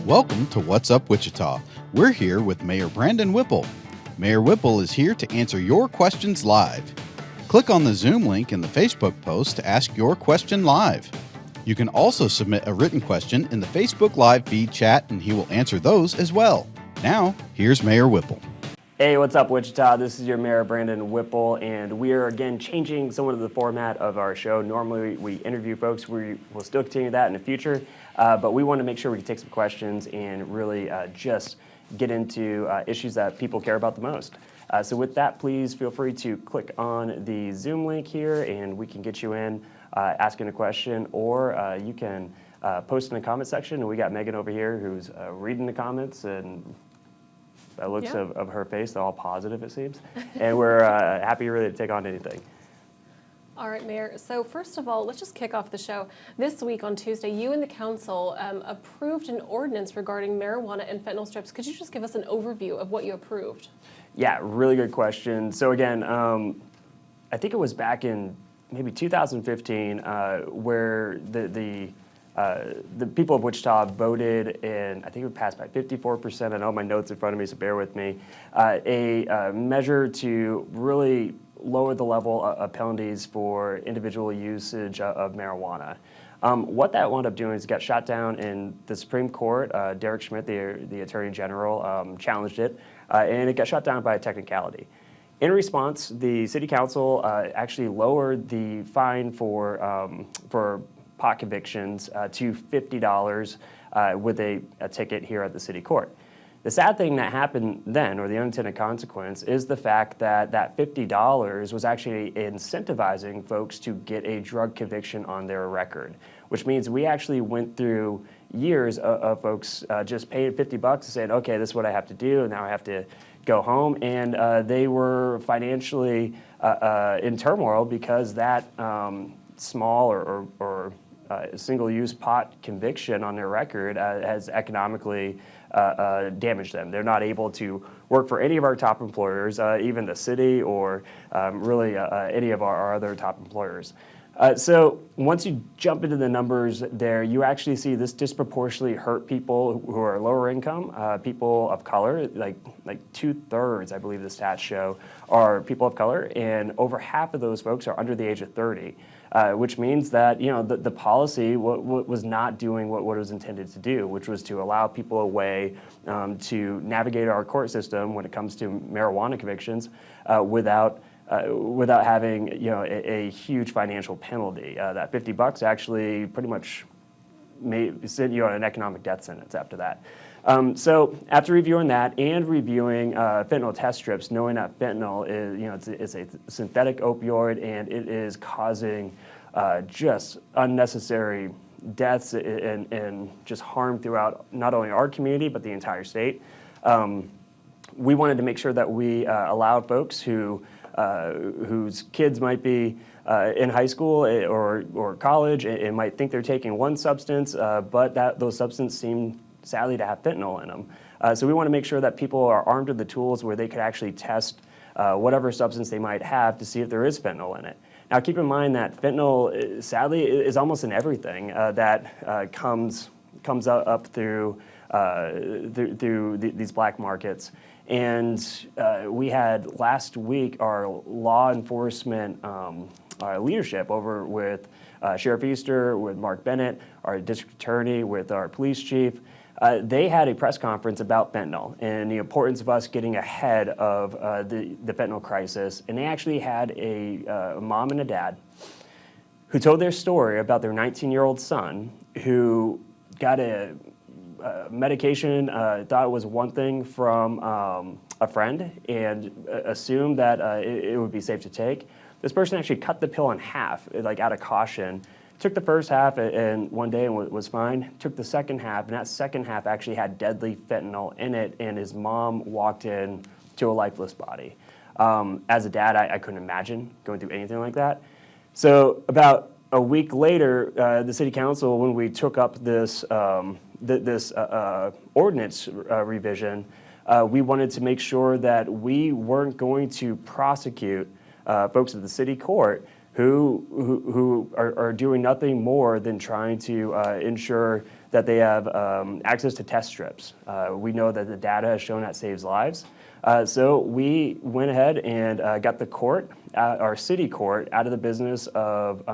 Welcome to What's Up Wichita. We're here with Mayor Brandon Whipple. Mayor Whipple is here to answer your questions live. Click on the Zoom link in the Facebook post to ask your question live. You can also submit a written question in the Facebook Live feed chat and he will answer those as well. Now, here's Mayor Whipple. Hey, what's up, Wichita? This is your Mayor, Brandon Whipple, and we are again changing somewhat of the format of our show. Normally, we interview folks. We will still continue that in the future, but we want to make sure we can take some questions and really just get into issues that people care about the most. So with that, please feel free to click on the Zoom link here, and we can get you in asking a question, or you can post in the comment section. And we got Megan over here who's reading the comments, and by looks of her face, they're all positive, it seems. And we're happy really to take on anything. All right, Mayor. So first of all, let's just kick off the show. This week on Tuesday, you and the council approved an ordinance regarding marijuana and fentanyl strips. Could you just give us an overview of what you approved? Yeah, really good question. So again, I think it was back in maybe 2015 where the people of Wichita voted, and I think it passed by 54%. I know my notes in front of me, so bear with me. A measure to really lower the level of penalties for individual usage of marijuana. What that wound up doing is it got shot down in the Supreme Court. Derek Schmidt, the Attorney General, challenged it, and it got shot down by a technicality. In response, the City Council actually lowered the fine for pot convictions to $50 with a ticket here at the City Court. The sad thing that happened then, or the unintended consequence, is the fact that that $50 was actually incentivizing folks to get a drug conviction on their record, which means we actually went through years of folks just paying $50 and saying, okay, this is what I have to do, and now I have to go home, and they were financially in turmoil because that small or single-use pot conviction on their record has economically damaged them. They're not able to work for any of our top employers, even the city or really any of our other top employers. So once you jump into the numbers there, you actually see this disproportionately hurt people who are lower income, people of color, like 2/3, I believe the stats show, are people of color, and over half of those folks are under the age of 30. Which means that the policy was not doing what it was intended to do, which was to allow people a way to navigate our court system when it comes to marijuana convictions without having a huge financial penalty. That $50 actually pretty much may send you on an economic death sentence after that. So after reviewing that and reviewing fentanyl test strips, knowing that fentanyl is it's a synthetic opioid and it is causing just unnecessary deaths and just harm throughout not only our community but the entire state, we wanted to make sure that we allowed folks whose kids might be in high school or college and might think they're taking one substance, but those substances seem sadly to have fentanyl in them. So we want to make sure that people are armed with the tools where they could actually test whatever substance they might have to see if there is fentanyl in it. Now keep in mind that fentanyl, sadly, is almost in everything that comes up through these black markets. And we had last week our law enforcement leadership over with Sheriff Easter, with Mark Bennett, our district attorney, with our police chief. They had a press conference about fentanyl and the importance of us getting ahead of the fentanyl crisis. And they actually had a mom and a dad who told their story about their 19-year-old son who got a medication, thought it was one thing from a friend and assumed that it would be safe to take. This person actually cut the pill in half, like out of caution. Took the first half and one day and was fine. Took the second half, and that second half actually had deadly fentanyl in it, and his mom walked in to a lifeless body. As a dad, I couldn't imagine going through anything like that. So about a week later, the city council, when we took up this ordinance revision, we wanted to make sure that we weren't going to prosecute folks at the city court who are doing nothing more than trying to ensure that they have access to test strips. We know that the data has shown that saves lives. So we went ahead and got the court, our city court, out of the business of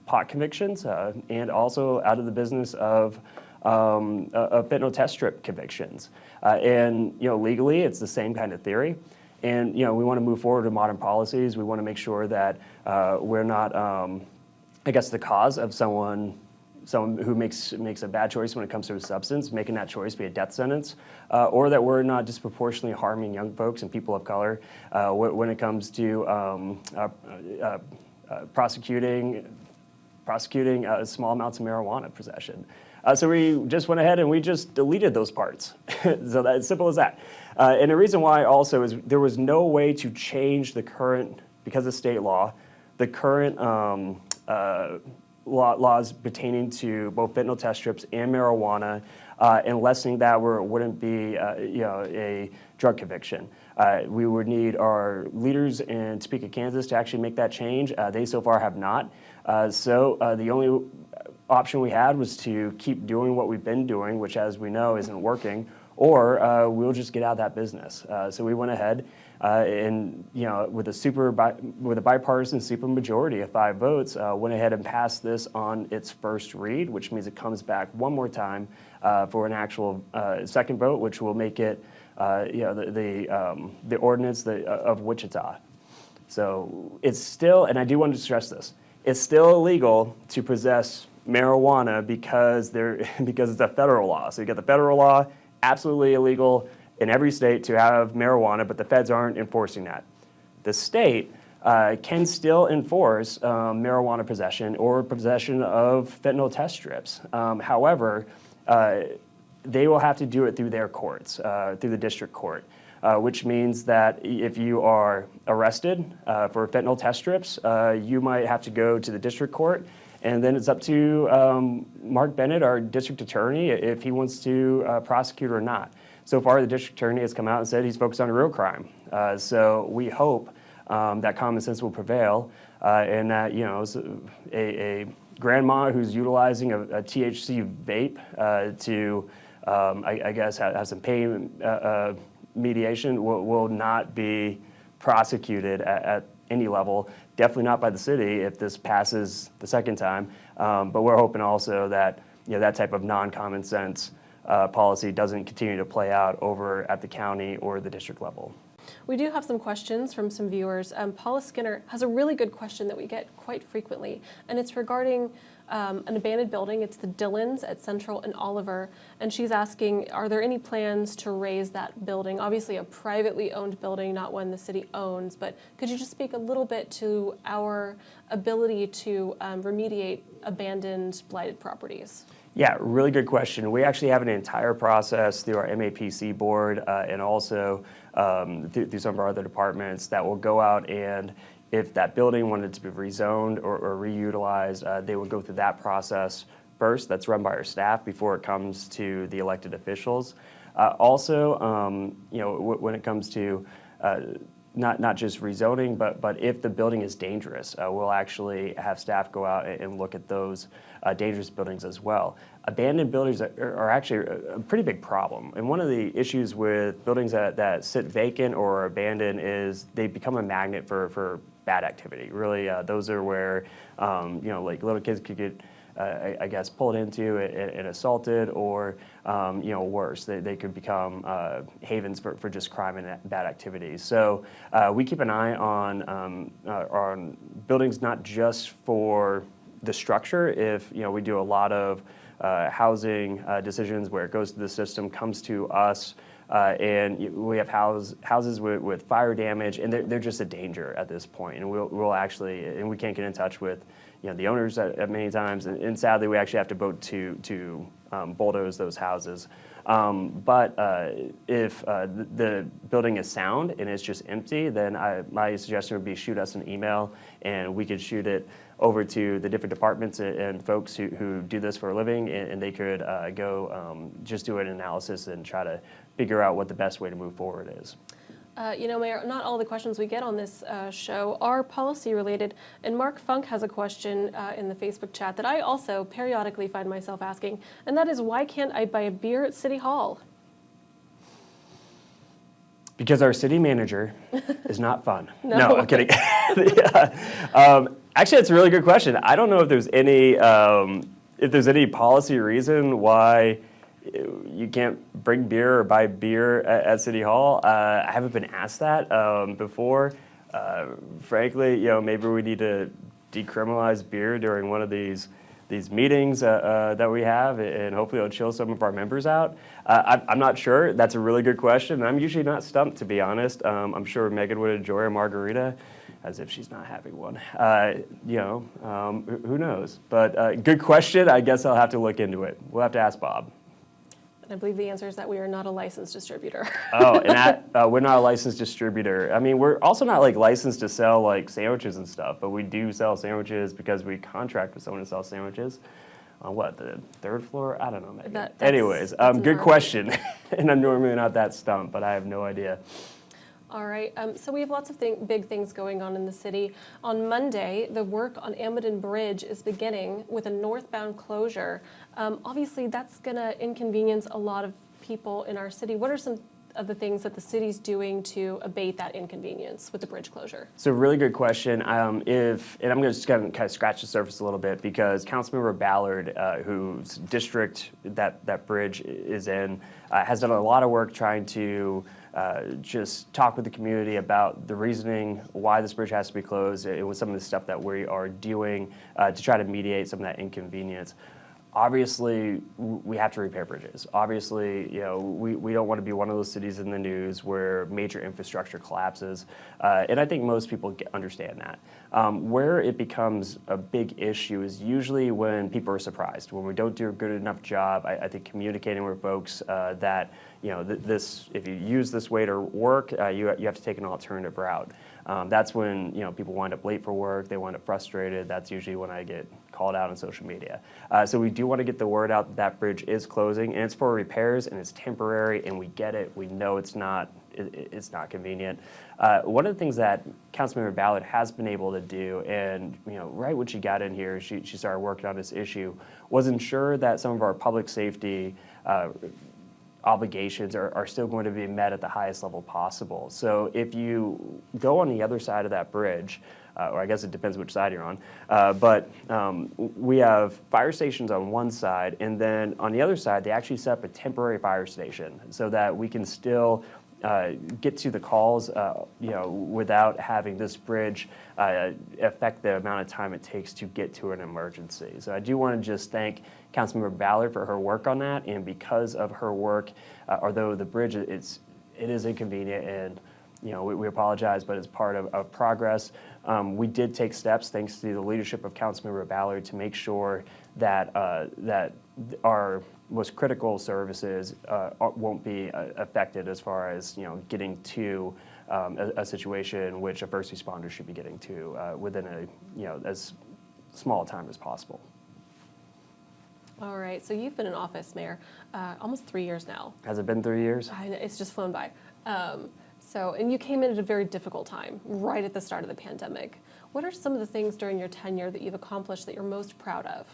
pot convictions and also out of the business of fentanyl test strip convictions. And legally, it's the same kind of theory. And we want to move forward with modern policies. We want to make sure that we're not, the cause of someone who makes a bad choice when it comes to a substance, making that choice be a death sentence, or that we're not disproportionately harming young folks and people of color when it comes to prosecuting small amounts of marijuana possession. So we just went ahead and we just deleted those parts. So that's simple as that. And the reason why also is there was no way to change the current, because of state law, the current laws pertaining to both fentanyl test strips and marijuana, and lessening that where it wouldn't be a drug conviction. We would need our leaders in Topeka, Kansas to actually make that change. They so far have not. So the only option we had was to keep doing what we've been doing, which as we know isn't working, or we'll just get out of that business. So we went ahead and with a bipartisan super majority of 5 votes, went ahead and passed this on its first read, which means it comes back one more time for an actual second vote, which will make it the ordinance of Wichita. So it's still, and I do want to stress this, it's still illegal to possess marijuana because it's a federal law. So you got the federal law, absolutely illegal in every state to have marijuana, but the feds aren't enforcing that. The state can still enforce marijuana possession or possession of fentanyl test strips. However, they will have to do it through their courts, through the district court, which means that if you are arrested for fentanyl test strips, you might have to go to the district court. And then it's up to Mark Bennett, our district attorney, if he wants to prosecute or not. So far, the district attorney has come out and said he's focused on real crime. So we hope that common sense will prevail and that, a grandma who's utilizing a THC vape to, have some pain mediation will not be prosecuted at any level. Definitely not by the city if this passes the second time. But we're hoping also that that type of non-common sense policy doesn't continue to play out over at the county or the district level. We do have some questions from some viewers. Paula Skinner has a really good question that we get quite frequently, and it's regarding an abandoned building. It's the Dillons at Central and Oliver, and she's asking, are there any plans to raise that building? Obviously a privately owned building, not one the city owns, but could you just speak a little bit to our ability to remediate abandoned, blighted properties? Yeah, really good question. We actually have an entire process through our MAPC board and also through some of our other departments that will go out, and if that building wanted to be rezoned or reutilized, they would go through that process first. That's run by our staff before it comes to the elected officials. Also, when it comes to not just rezoning, but if the building is dangerous, we'll actually have staff go out and look at those dangerous buildings as well. Abandoned buildings are actually a pretty big problem. And one of the issues with buildings that sit vacant or abandoned is they become a magnet for bad activity. Really, those are where, like little kids could get, pulled into and assaulted, or worse, they could become havens for just crime and bad activities. So we keep an eye on buildings not just for the structure. If we do a lot of housing decisions where it goes to the system, comes to us, and we have houses with fire damage, and they're just a danger at this point. And we'll actually, and we can't get in touch with the owners at many times, and sadly we actually have to vote to bulldoze those houses. But if the building is sound and it's just empty, then my suggestion would be shoot us an email, and we could shoot it over to the different departments and folks who do this for a living, and they could go just do an analysis and try to figure out what the best way to move forward is. Mayor, not all the questions we get on this show are policy related, and Mark Funk has a question in the Facebook chat that I also periodically find myself asking, and that is, why can't I buy a beer at City Hall? Because our city manager is not fun. No. No, I'm kidding. Actually, that's a really good question. I don't know if there's any policy reason why you can't bring beer or buy beer at City Hall. I haven't been asked that before. Frankly, maybe we need to decriminalize beer during one of these meetings that we have, and hopefully it'll chill some of our members out. I'm not sure. That's a really good question. I'm usually not stumped, to be honest. I'm sure Megan would enjoy a margarita, as if she's not having one. Who knows? But good question. I guess I'll have to look into it. We'll have to ask Bob. And I believe the answer is that we are not a licensed distributor. Oh, and we're not a licensed distributor. I mean, we're also not licensed to sell sandwiches and stuff, but we do sell sandwiches because we contract with someone to sell sandwiches. On the third floor? I don't know, Megan. Anyways, good question. And I'm normally not that stumped, but I have no idea. All right, so we have lots of big things going on in the city. On Monday, the work on Amidon Bridge is beginning with a northbound closure. Obviously, that's going to inconvenience a lot of people in our city. What are some of the things that the city's doing to abate that inconvenience with the bridge closure? So really good question. And I'm going to just kind of scratch the surface a little bit, because Councilmember Ballard, whose district that bridge is in, has done a lot of work trying to just talk with the community about the reasoning why this bridge has to be closed. It was some of the stuff that we are doing to try to mediate some of that inconvenience. Obviously, we have to repair bridges. Obviously, we don't want to be one of those cities in the news where major infrastructure collapses, and I think most people understand that. Where it becomes a big issue is usually when people are surprised, when we don't do a good enough job. I think communicating with folks that this, if you use this way to work, you have to take an alternative route. That's when people wind up late for work, they wind up frustrated. That's usually when I get called out on social media. So we do want to get the word out that that bridge is closing, and it's for repairs, and it's temporary, and we get it. We know it's not convenient. One of the things that Councilmember Ballard has been able to do, and right when she got in here, she started working on this issue, was ensure that some of our public safety obligations are still going to be met at the highest level possible. So if you go on the other side of that bridge, or I guess it depends which side you're on, but we have fire stations on one side, and then on the other side, they actually set up a temporary fire station so that we can still get to the calls, without having this bridge affect the amount of time it takes to get to an emergency. So I do want to just thank Councilmember Ballard for her work on that, and because of her work, although the bridge it is inconvenient, and we apologize, but it's part of progress. We did take steps, thanks to the leadership of Councilmember Ballard, to make sure that that our most critical services won't be affected as far as getting to a situation which a first responder should be getting to within a as small a time as possible. All right, so you've been in office, Mayor, almost 3 years now. Has it been 3 years? I know, it's just flown by. And you came in at a very difficult time, right at the start of the pandemic. What are some of the things during your tenure that you've accomplished that you're most proud of?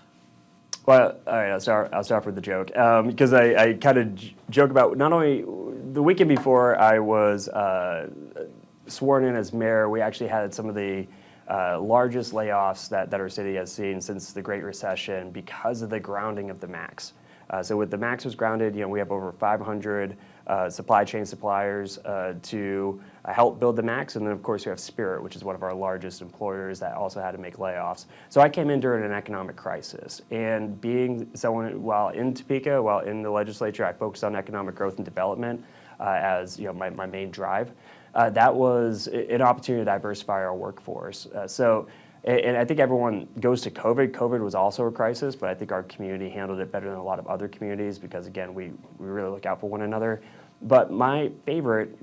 Well, all right, I'll start with the joke, because I kind of joke about not only the weekend before I was sworn in as mayor, we actually had some of the largest layoffs that our city has seen since the Great Recession because of the grounding of the max. So with the max was grounded, we have over 500 supply chain suppliers to help build the max, and then of course we have Spirit, which is one of our largest employers that also had to make layoffs. So I came in during an economic crisis, and being someone while in Topeka, while in the legislature, I focused on economic growth and development as my main drive. That was an opportunity to diversify our workforce. And I think everyone goes to COVID. COVID was also a crisis, but I think our community handled it better than a lot of other communities because, again, we really look out for one another. But my favorite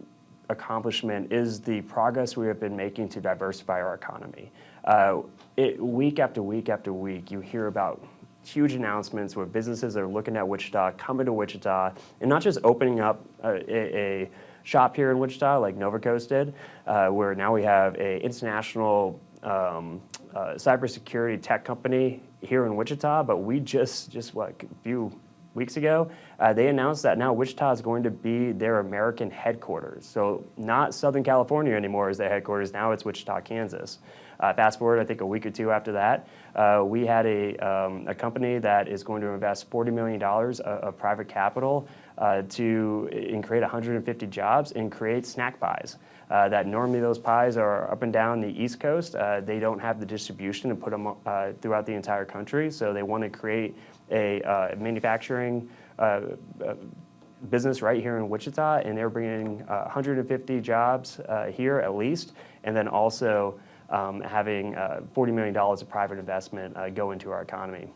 accomplishment is the progress we have been making to diversify our economy. Week after week after week, you hear about huge announcements where businesses are looking at Wichita, coming to Wichita, and not just opening up a shop here in Wichita, like Nova Coast did, where now we have a international cybersecurity tech company here in Wichita. But we just a few weeks ago, they announced that now Wichita is going to be their American headquarters. So not Southern California anymore is their headquarters. Now it's Wichita, Kansas. Fast forward, I think a week or two after that, we had a company that is going to invest $40 million of private capital to create 150 jobs and create snack pies. That normally those pies are up and down the East Coast. They don't have the distribution to put them throughout the entire country, so they want to create a manufacturing business right here in Wichita, and they're bringing 150 jobs here at least, and then also having $40 million of private investment go into our economy.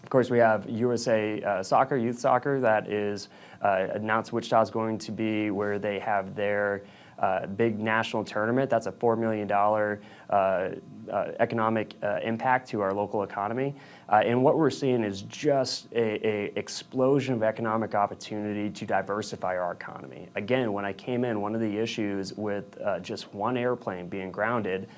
Of course, we have USA Soccer, youth soccer, that is announced Wichita is going to be where they have their big national tournament. That's a $4 million economic impact to our local economy. And what we're seeing is just a explosion of economic opportunity to diversify our economy. Again, when I came in, one of the issues with just one airplane being grounded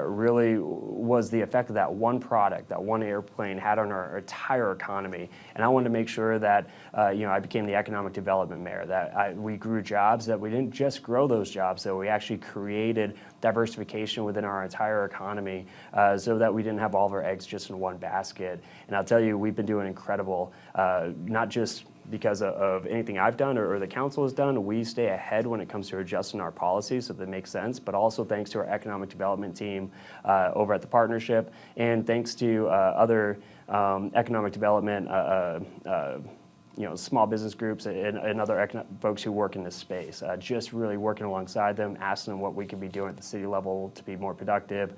really was the effect of that one product, that one airplane had on our entire economy. And I wanted to make sure that I became the economic development mayor, that we grew jobs, that we didn't just grow those jobs, that we actually created diversification within our entire economy so that we didn't have all of our eggs just in one basket. And I'll tell you, we've been doing incredible, not just because of anything I've done or the council has done. We stay ahead when it comes to adjusting our policies so that they make sense, but also thanks to our economic development team over at the partnership, and thanks to other economic development small business groups and other folks who work in this space, just really working alongside them, asking them what we can be doing at the city level to be more productive,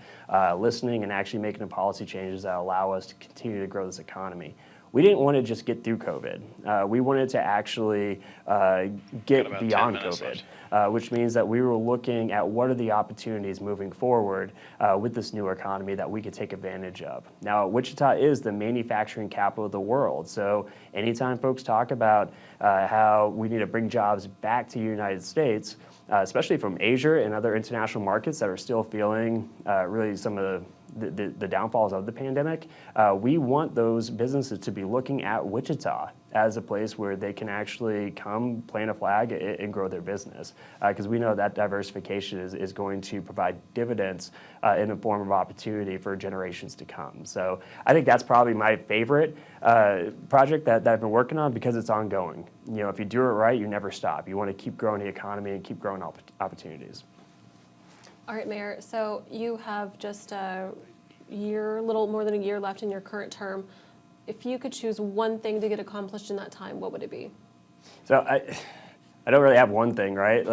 listening and actually making the policy changes that allow us to continue to grow this economy. We didn't want to just get through COVID. We wanted to actually get beyond COVID, which means that we were looking at what are the opportunities moving forward with this new economy that we could take advantage of. Now, Wichita is the manufacturing capital of the world. So anytime folks talk about how we need to bring jobs back to the United States, especially from Asia and other international markets that are still feeling really some of the downfalls of the pandemic, we want those businesses to be looking at Wichita as a place where they can actually come, plant a flag, and grow their business. Because we know that diversification is going to provide dividends in the form of opportunity for generations to come. So I think that's probably my favorite project that I've been working on because it's ongoing. If you do it right, you never stop. You want to keep growing the economy and keep growing opportunities. All right, Mayor, so you have just a little more than a year left in your current term. If you could choose one thing to get accomplished in that time, what would it be? So I don't really have one thing, right?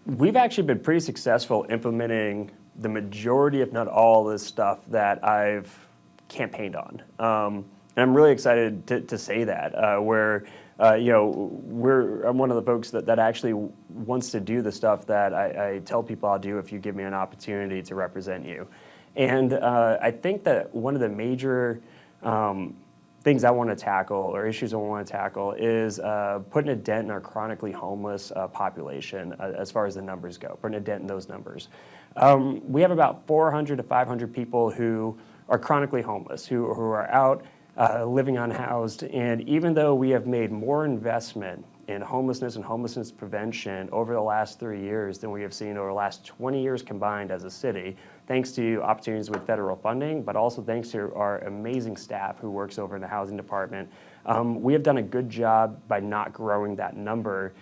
We've actually been pretty successful implementing the majority, if not all, this stuff that I've campaigned on. And I'm really excited to say that, I'm one of the folks that actually wants to do the stuff that I tell people I'll do if you give me an opportunity to represent you. And I think that one of the major things I want to tackle, or issues I want to tackle, is putting a dent in our chronically homeless population as far as the numbers go, putting a dent in those numbers. We have about 400 to 500 people who are chronically homeless, who are out living unhoused, and even though we have made more investment in homelessness and homelessness prevention over the last 3 years than we have seen over the last 20 years combined as a city, thanks to opportunities with federal funding, but also thanks to our amazing staff who works over in the housing department, we have done a good job by not growing that number,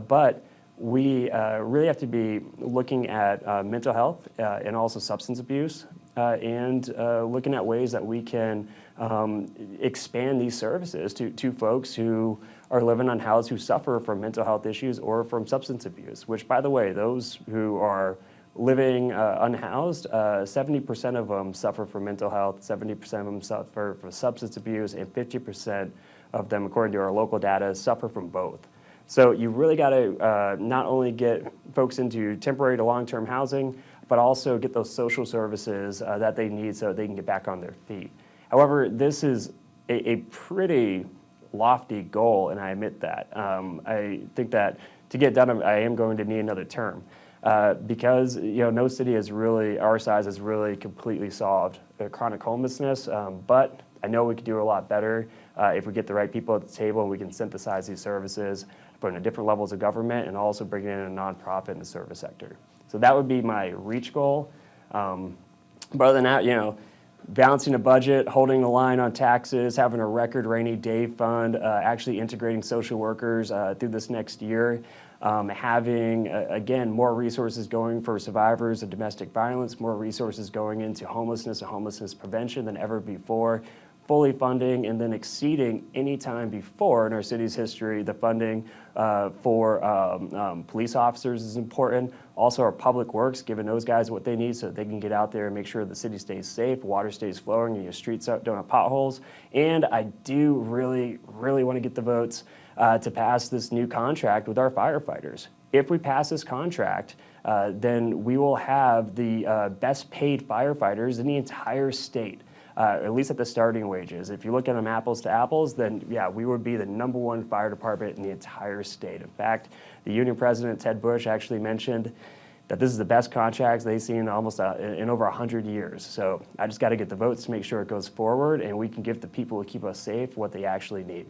but we really have to be looking at mental health and also substance abuse, and looking at ways that we can expand these services to folks who are living unhoused, who suffer from mental health issues or from substance abuse, which, by the way, those who are living unhoused, 70% of them suffer from mental health, 70% of them suffer from substance abuse, and 50% of them, according to our local data, suffer from both. So you really got to not only get folks into temporary to long-term housing, but also get those social services that they need so they can get back on their feet. However, this is a pretty lofty goal, and I admit that. I think that to get done, I am going to need another term. Because no city is really, our size has really completely solved chronic homelessness, but I know we could do a lot better if we get the right people at the table and we can synthesize these services, put in different levels of government, and also bring in a nonprofit in the service sector. So that would be my reach goal. But other than that, balancing a budget, holding the line on taxes, having a record rainy day fund, actually integrating social workers through this next year, having, again, more resources going for survivors of domestic violence, more resources going into homelessness and homelessness prevention than ever before, fully funding and then exceeding any time before in our city's history. The funding for police officers is important. Also our public works, giving those guys what they need so that they can get out there and make sure the city stays safe, water stays flowing, and your streets don't have potholes. And I do really, really want to get the votes to pass this new contract with our firefighters. If we pass this contract, then we will have the best paid firefighters in the entire state. At least at the starting wages. If you look at them apples to apples, then yeah, we would be the #1 fire department in the entire state. In fact, the union president, Ted Bush, actually mentioned that this is the best contracts they've seen in over 100 years. So I just got to get the votes to make sure it goes forward and we can give the people who keep us safe what they actually need.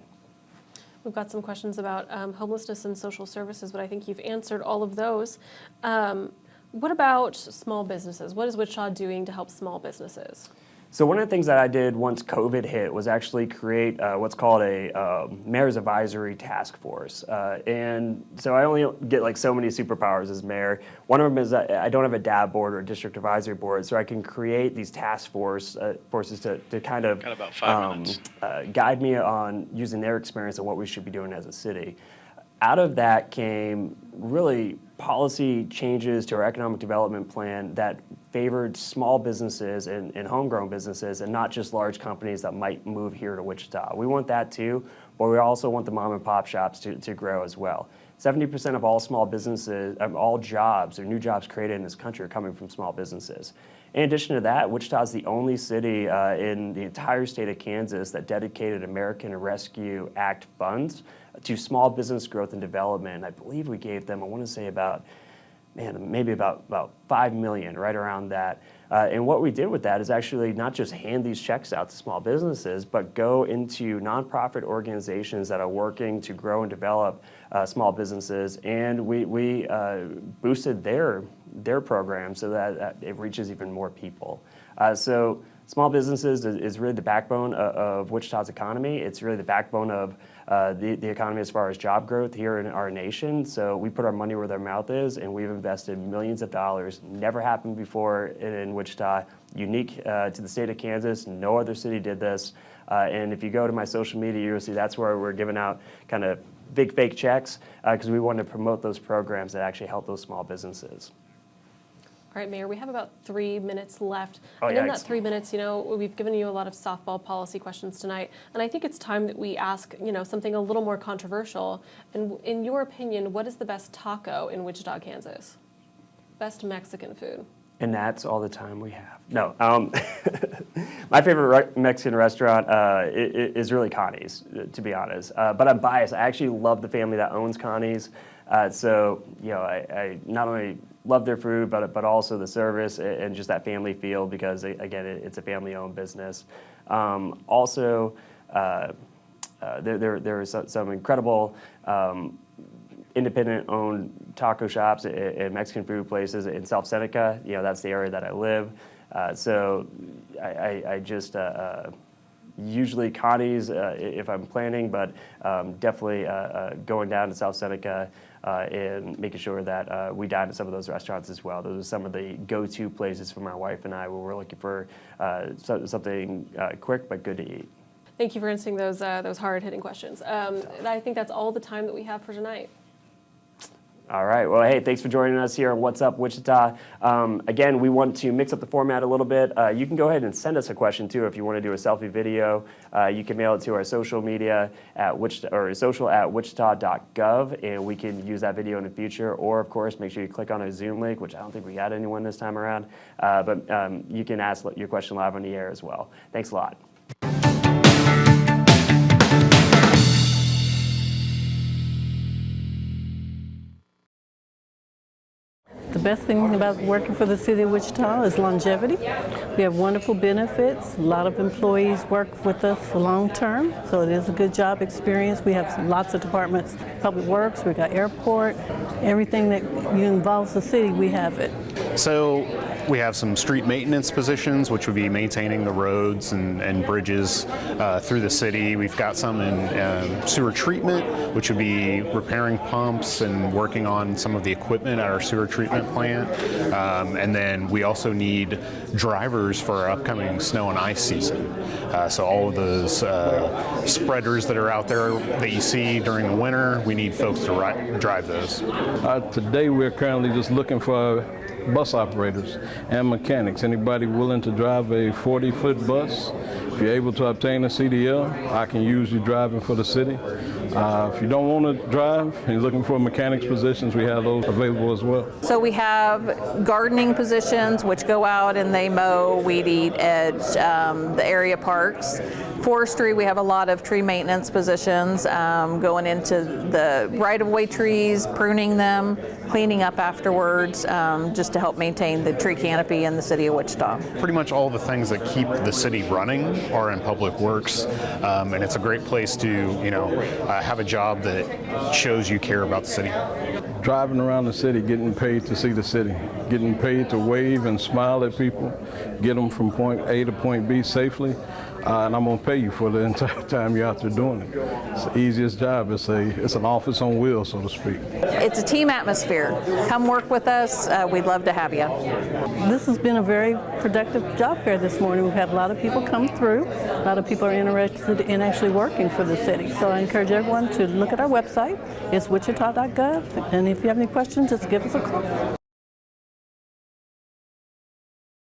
We've got some questions about homelessness and social services, but I think you've answered all of those. What about small businesses? What is Wichita doing to help small businesses? So one of the things that I did once COVID hit was actually create what's called a mayor's advisory task force. And so I only get like so many superpowers as mayor. One of them is that I don't have a DAB board or a district advisory board, so I can create these task forces to kind of Got about 5 minutes. Guide me on using their experience and what we should be doing as a city. Out of that came really policy changes to our economic development plan that favored small businesses and homegrown businesses and not just large companies that might move here to Wichita. We want that too, but we also want the mom and pop shops to grow as well. 70% of all small businesses, all jobs or new jobs created in this country are coming from small businesses. In addition to that, Wichita is the only city in the entire state of Kansas that dedicated American Rescue Act funds to small business growth and development. I believe we gave them, I want to say maybe about 5 million, right around that. And what we did with that is actually not just hand these checks out to small businesses, but go into nonprofit organizations that are working to grow and develop small businesses. And we boosted their program so that it reaches even more people. So small businesses is really the backbone of Wichita's economy. It's really the backbone of the economy as far as job growth here in our nation. So we put our money where their mouth is, and we've invested millions of dollars. Never happened before in Wichita. Unique to the state of Kansas. No other city did this. And if you go to my social media, you'll see that's where we're giving out kind of big fake checks because we want to promote those programs that actually help those small businesses. All right, Mayor, we have about 3 minutes left. Oh, and in yeah, that 3 minutes, we've given you a lot of softball policy questions tonight. And I think it's time that we ask, something a little more controversial. And in your opinion, what is the best taco in Wichita, Kansas? Best Mexican food? And that's all the time we have. No, my favorite Mexican restaurant is really Connie's, to be honest. But I'm biased. I actually love the family that owns Connie's. So I not only love their food, but also the service and just that family feel because, again, it's a family-owned business. Also, there are some incredible independent-owned taco shops and Mexican food places in South Seneca. That's the area that I live. So I just usually Connie's if I'm planning, but definitely going down to South Seneca and making sure that we dine at some of those restaurants as well. Those are some of the go-to places for my wife and I where we're looking for something quick but good to eat. Thank you for answering those hard-hitting questions. I think that's all the time that we have for tonight. All right. Well, hey, thanks for joining us here on What's Up Wichita. Again, we want to mix up the format a little bit. You can go ahead and send us a question, too, if you want to do a selfie video. You can mail it to our social media at social@wichita.gov, and we can use that video in the future. Or, of course, make sure you click on our Zoom link, which I don't think we had anyone this time around. But you can ask your question live on the air as well. Thanks a lot. best thing about working for the city of Wichita is longevity. We have wonderful benefits. A lot of employees work with us long term, so it is a good job experience. We have lots of departments, public works, we got airport, everything that involves the city, we have it. So we have some street maintenance positions, which would be maintaining the roads and bridges through the city. We've got some in sewer treatment, which would be repairing pumps and working on some of the equipment at our sewer treatment plant. And then we also need drivers for our upcoming snow and ice season. So all of those spreaders that are out there that you see during the winter, we need folks to drive those. Today we're currently just looking for bus operators and mechanics. Anybody willing to drive a 40-foot bus? If you're able to obtain a CDL, I can use you driving for the city. If you don't want to drive and you're looking for mechanics positions, we have those available as well. So we have gardening positions, which go out and they mow, weed eat, edge the area parks. Forestry, we have a lot of tree maintenance positions going into the right-of-way trees, pruning them, cleaning up afterwards, just to help maintain the tree canopy in the city of Wichita. Pretty much all the things that keep the city running are in public works, and it's a great place to, have a job that shows you care about the city. Driving around the city, getting paid to see the city, getting paid to wave and smile at people, get them from point A to point B safely. And I'm going to pay you for the entire time you're out there doing it. It's the easiest job. It's an office on wheels, so to speak. It's a team atmosphere. Come work with us. We'd love to have you. This has been a very productive job fair this morning. We've had a lot of people come through. A lot of people are interested in actually working for the city. So I encourage everyone to look at our website. It's wichita.gov. And if you have any questions, just give us a call.